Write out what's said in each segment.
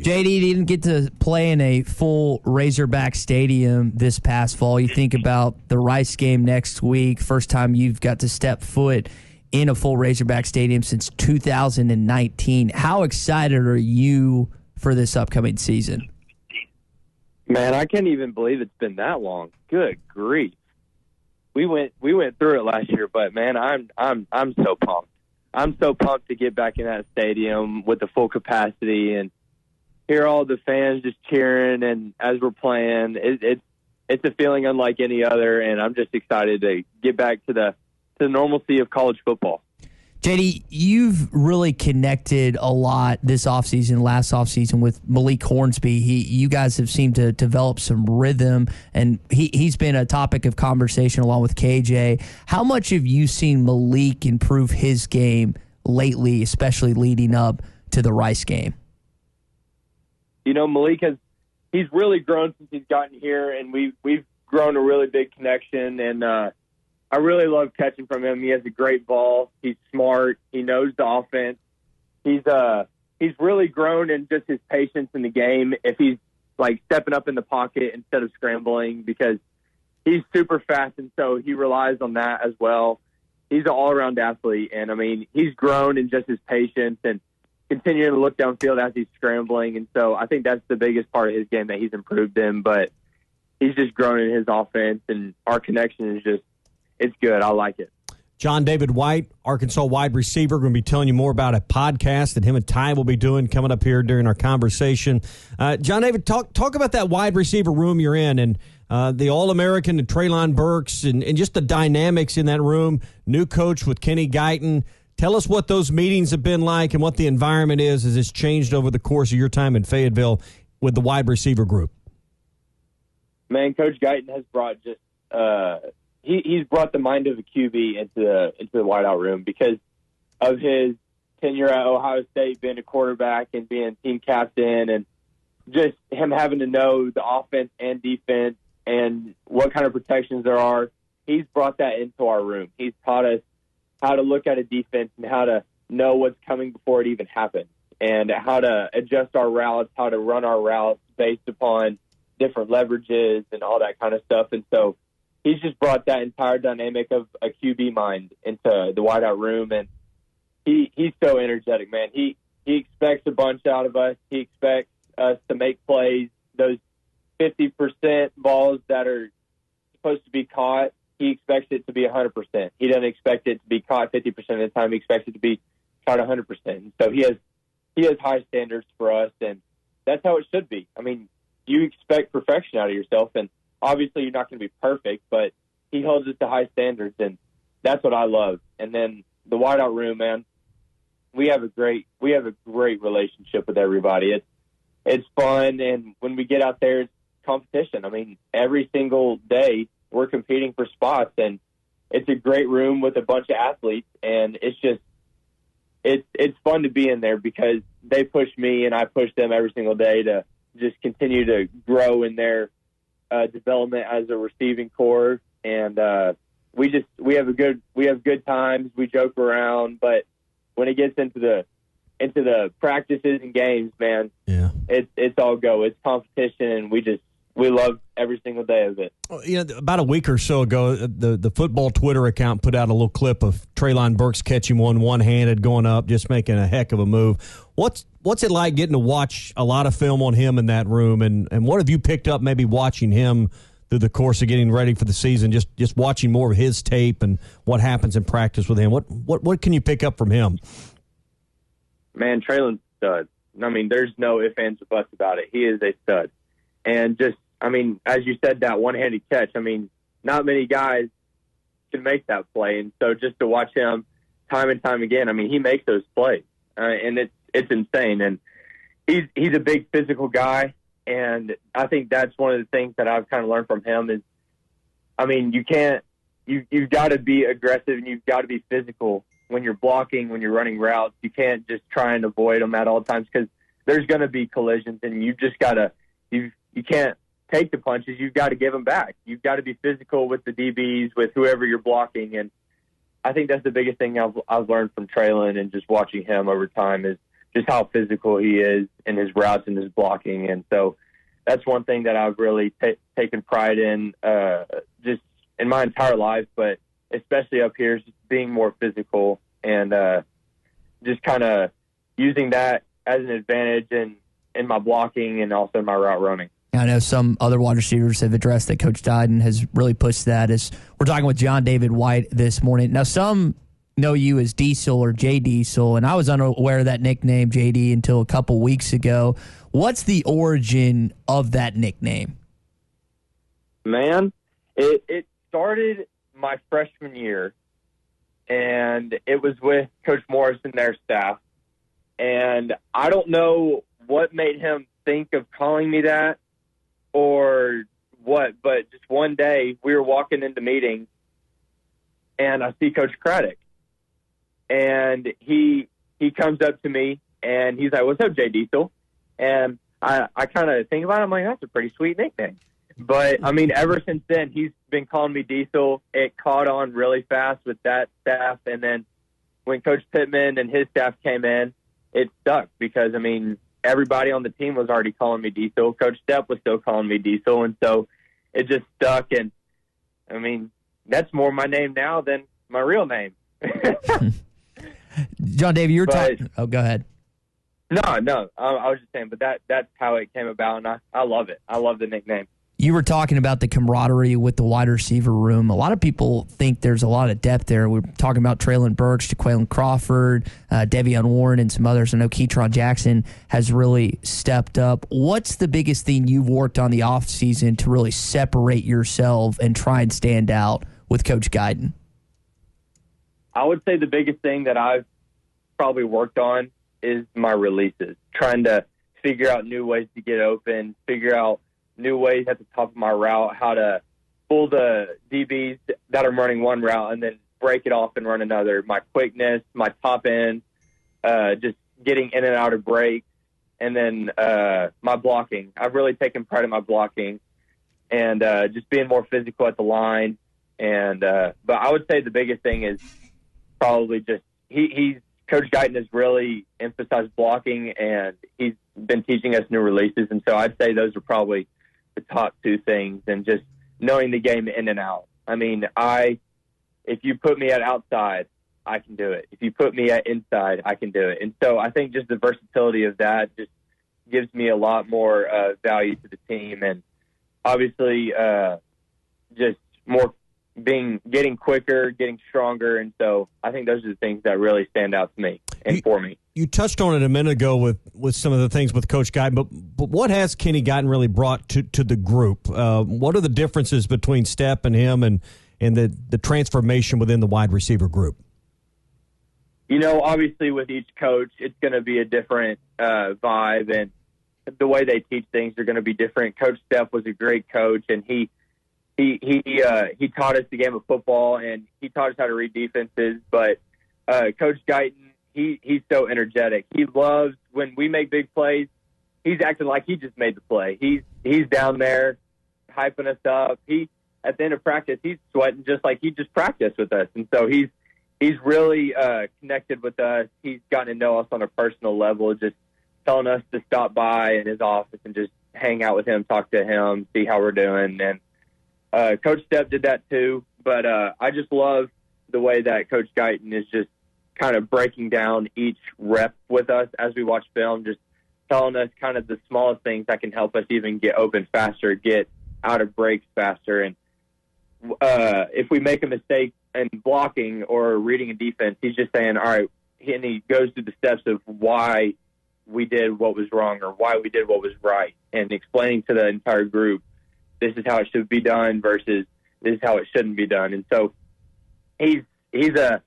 JD didn't get to play in a full Razorback stadium this past fall. You think about the Rice game next week, first time you've got to step foot in a full Razorback stadium since 2019. How excited are you for this upcoming season? Man, I can't even believe it's been that long. Good grief. We went through it last year, but man, I'm so pumped. I'm so pumped to get back in that stadium with the full capacity and hear all the fans just cheering. And as we're playing, it's a feeling unlike any other. And I'm just excited to get back to the normalcy of college football. JD, you've really connected a lot this offseason, last offseason with Malik Hornsby. You guys have seemed to develop some rhythm, and he's been a topic of conversation along with KJ. How much have you seen Malik improve his game lately, especially leading up to the Rice game? You know, Malik he's really grown since he's gotten here, and we've grown a really big connection, and I really love catching from him. He has a great ball. He's smart. He knows the offense. He's really grown in just his patience in the game. If he's like stepping up in the pocket instead of scrambling, because he's super fast, and so he relies on that as well. He's an all-around athlete, and I mean, he's grown in just his patience and continuing to look downfield as he's scrambling. And so I think that's the biggest part of his game that he's improved in. But he's just grown in his offense, and our connection is just. It's good. I like it. John David White, Arkansas wide receiver, going to be telling you more about a podcast that him and Ty will be doing coming up here during our conversation. John David, talk about that wide receiver room you're in and the All-American and Treylon Burks and just the dynamics in that room. New coach with Kenny Guyton. Tell us what those meetings have been like and what the environment is as it's changed over the course of your time in Fayetteville with the wide receiver group. Man, Coach Guyton has brought just he's brought the mind of a QB into the wideout room because of his tenure at Ohio State, being a quarterback and being team captain, and just him having to know the offense and defense and what kind of protections there are. He's brought that into our room. He's taught us how to look at a defense and how to know what's coming before it even happens, and how to adjust our routes, how to run our routes based upon different leverages and all that kind of stuff. And so he's just brought that entire dynamic of a QB mind into the wideout room, and he's so energetic, man. He expects a bunch out of us. He expects us to make plays. Those 50% balls that are supposed to be caught, he expects it to be 100%. He doesn't expect it to be caught 50% of the time. He expects it to be caught 100%. So he has high standards for us, and that's how it should be. I mean, you expect perfection out of yourself, and obviously you're not going to be perfect, but he holds us to high standards, and that's what I love. And then the wideout room, man, we have a great relationship with everybody. It's fun, and when we get out there, it's competition. I mean, every single day we're competing for spots, and it's a great room with a bunch of athletes, and it's fun to be in there because they push me and I push them every single day to just continue to grow in their development as a receiving core. And we have good times. We joke around, but when it gets into the practices and games, man, yeah, it's all go. It's competition, and we love every single day of it. You know, about a week or so ago, the football Twitter account put out a little clip of Treylon Burks catching one-handed, going up, just making a heck of a move. What's it like getting to watch a lot of film on him in that room, and what have you picked up maybe watching him through the course of getting ready for the season, just watching more of his tape and what happens in practice with him? What can you pick up from him? Man, Treylon's stud. I mean, there's no ifs, ands, or buts about it. He is a stud. And just, I mean, as you said, that one-handed catch, I mean, not many guys can make that play. And so just to watch him time and time again, I mean, he makes those plays. And it's insane. And he's a big physical guy. And I think that's one of the things that I've kind of learned from him is, I mean, you've got to be aggressive and you've got to be physical when you're blocking, when you're running routes. You can't just try and avoid them at all times because there's going to be collisions, and you just got to, you can't take the punches. You've got to give them back. You've got to be physical with the DBs, with whoever you're blocking. And I think that's the biggest thing I've learned from Treylon and just watching him over time is just how physical he is in his routes and his blocking. And so that's one thing that I've really taken pride in, just in my entire life, but especially up here, just being more physical and just kind of using that as an advantage in my blocking and also in my route running. I know some other wide receivers have addressed that Coach Guyton has really pushed that. As we're talking with John David White this morning. Now, some know you as Diesel or J Diesel, and I was unaware of that nickname, JD, until a couple weeks ago. What's the origin of that nickname? Man, it started my freshman year, and it was with Coach Morris and their staff. And I don't know what made him think of calling me that or what, but just one day we were walking into meetings, and I see Coach Craddock. And he comes up to me, and he's like, "What's up, J Diesel?" And I kind of think about it. I'm like, that's a pretty sweet nickname. But, I mean, ever since then, he's been calling me Diesel. It caught on really fast with that staff. And then when Coach Pittman and his staff came in, it stuck because, I mean, everybody on the team was already calling me Diesel. Coach Stepp was still calling me Diesel. And so it just stuck. And, I mean, that's more my name now than my real name. John David, you were talking. Oh, go ahead. No. I was just saying, but that's how it came about, and I love it. I love the nickname. You were talking about the camaraderie with the wide receiver room. A lot of people think there's a lot of depth there. We're talking about Treylon Burks, Jaquaylin Crawford, Devion Warren, and some others. I know Keytron Jackson has really stepped up. What's the biggest thing you've worked on the offseason to really separate yourself and try and stand out with Coach Guyton? I would say the biggest thing that I've probably worked on is my releases, trying to figure out new ways to get open, figure out new ways at the top of my route, how to pull the DBs that are running one route and then break it off and run another. My quickness, my top end, just getting in and out of breaks, and then my blocking. I've really taken pride in my blocking and just being more physical at the line. And but I would say the biggest thing is probably just he's Coach Guyton has really emphasized blocking, and he's been teaching us new releases. And so I'd say those are probably the top two things, and just knowing the game in and out. I mean, if you put me at outside, I can do it. If you put me at inside, I can do it. And so I think just the versatility of that just gives me a lot more value to the team, and obviously just more getting quicker, getting stronger. And so I think those are the things that really stand out to me and for me. You touched on it a minute ago with some of the things with Coach Guyton, but what has Kenny Guyton really brought to the group? What are the differences between Stepp and him and the transformation within the wide receiver group? You know, obviously with each coach, it's going to be a different vibe, and the way they teach things are going to be different. Coach Stepp was a great coach, and he taught us the game of football, and he taught us how to read defenses. But Coach Guyton, he's so energetic. He loves when we make big plays. He's acting like he just made the play. He's down there hyping us up. At the end of practice, he's sweating just like he just practiced with us. And so he's really connected with us. He's gotten to know us on a personal level, just telling us to stop by in his office and just hang out with him, talk to him, see how we're doing. And Coach Stepp did that too, but I just love the way that Coach Guyton is just kind of breaking down each rep with us as we watch film, just telling us kind of the smallest things that can help us even get open faster, get out of breaks faster. And if we make a mistake in blocking or reading a defense, he's just saying, all right, and he goes through the steps of why we did what was wrong or why we did what was right, and explaining to the entire group, this is how it should be done versus this is how it shouldn't be done. And so he's a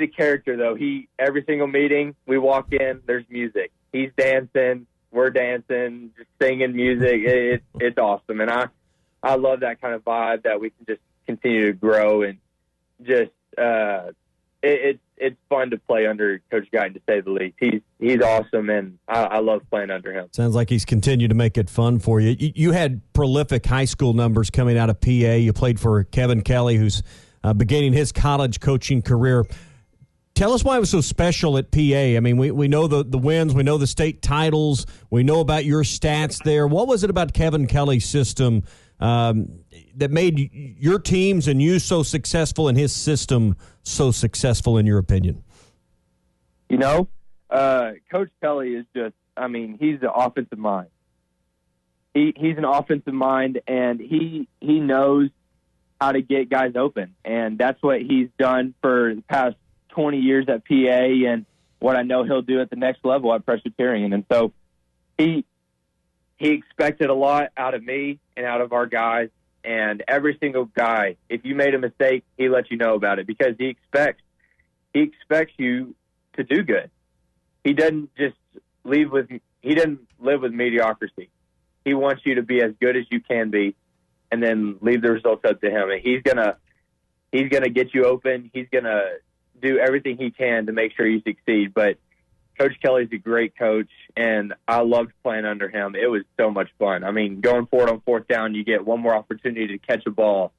character, though. Every single meeting we walk in, there's music. He's dancing, we're dancing, just singing music. It's awesome, and I love that kind of vibe that we can just continue to grow, and just it's fun to play under Coach Guyton, to say the least. He's awesome, and I love playing under him. Sounds like he's continued to make it fun for you. You had prolific high school numbers coming out of PA. You played for Kevin Kelly, who's beginning his college coaching career. Tell us why it was so special at PA. I mean, we know the wins, we know the state titles, we know about your stats there. What was it about Kevin Kelly's system that made your teams and you so successful and his system so successful, in your opinion? You know, Coach Kelly is just, I mean, he's the offensive mind. He's an offensive mind, and he knows how to get guys open. And that's what he's done for the past 20 years at PA, and what I know he'll do at the next level at Presbyterian. And so he expected a lot out of me and out of our guys, and every single guy, if you made a mistake, he let you know about it, because he expects you to do good. He doesn't just live with mediocrity. He wants you to be as good as you can be, and then leave the results up to him. And he's gonna get you open. He's gonna do everything he can to make sure you succeed. But Coach Kelly's a great coach, and I loved playing under him. It was so much fun. I mean, going forward on fourth down, you get one more opportunity to catch a ball.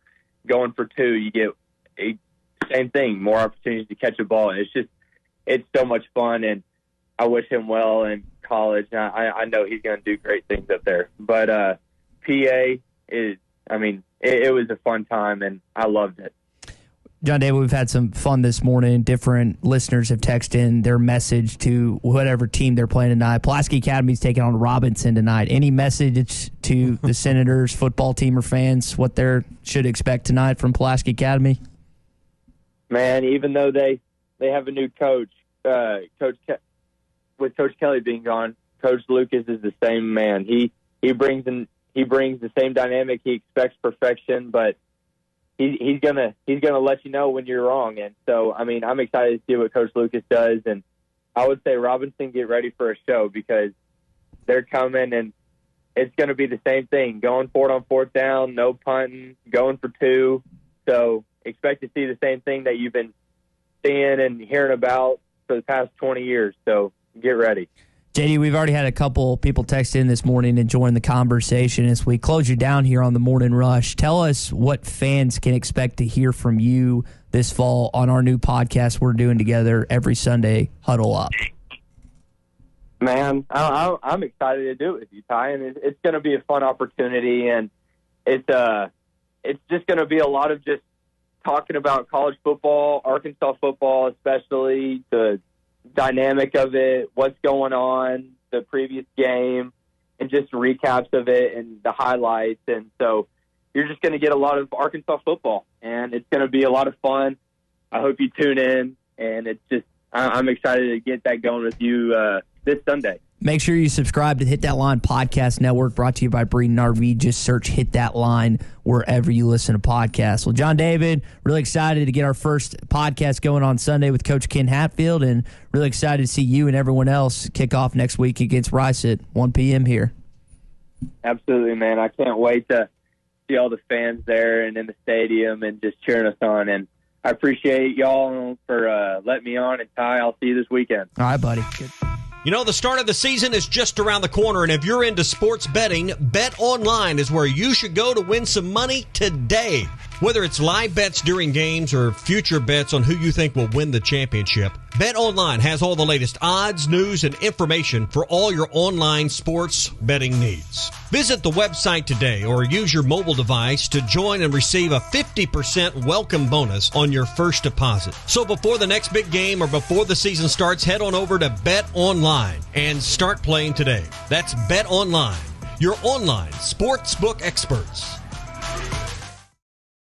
Going for two, you get same thing, more opportunities to catch a ball. It's so much fun, and I wish him well in college. I know he's going to do great things up there. But PA is, I mean, it was a fun time, and I loved it. John David, we've had some fun this morning. Different listeners have texted in their message to whatever team they're playing tonight. Pulaski Academy's taking on Robinson tonight. Any message to the Senators football team or fans what they should expect tonight from Pulaski Academy? Man, even though they have a new coach, with Coach Kelly being gone, Coach Lucas is the same man. He brings the same dynamic. He expects perfection, but he's gonna let you know when you're wrong. And so, I mean, I'm excited to see what Coach Lucas does. And I would say Robinson, get ready for a show, because they're coming, and it's going to be the same thing. Going forward on fourth down, no punting, going for two. So expect to see the same thing that you've been seeing and hearing about for the past 20 years. So get ready. JD, we've already had a couple people text in this morning and join the conversation as we close you down here on the Morning Rush. Tell us what fans can expect to hear from you this fall on our new podcast we're doing together every Sunday, Huddle Up. Man, I'm excited to do it with you, Ty, and it's going to be a fun opportunity, and it's just going to be a lot of just talking about college football, Arkansas football especially, the dynamic of it, what's going on, the previous game, and just recaps of it and the highlights. And so you're just going to get a lot of Arkansas football, and it's going to be a lot of fun. I hope you tune in, and I'm excited to get that going with you this Sunday. Make sure you subscribe to Hit That Line Podcast Network, brought to you by Breeden RV. Just search Hit That Line wherever you listen to podcasts. Well, John David, really excited to get our first podcast going on Sunday with Coach Ken Hatfield, and really excited to see you and everyone else kick off next week against Rice at 1 p.m. here. Absolutely, man. I can't wait to see all the fans there and in the stadium and just cheering us on. And I appreciate y'all for letting me on. And Ty, I'll see you this weekend. All right, buddy. Good. You know, the start of the season is just around the corner, and if you're into sports betting, Bet Online is where you should go to win some money today. Whether it's live bets during games or future bets on who you think will win the championship, Bet Online has all the latest odds, news, and information for all your online sports betting needs. Visit the website today or use your mobile device to join and receive a 50% welcome bonus on your first deposit. So before the next big game or before the season starts, head on over to Bet Online and start playing today. That's Bet Online, your online sportsbook experts.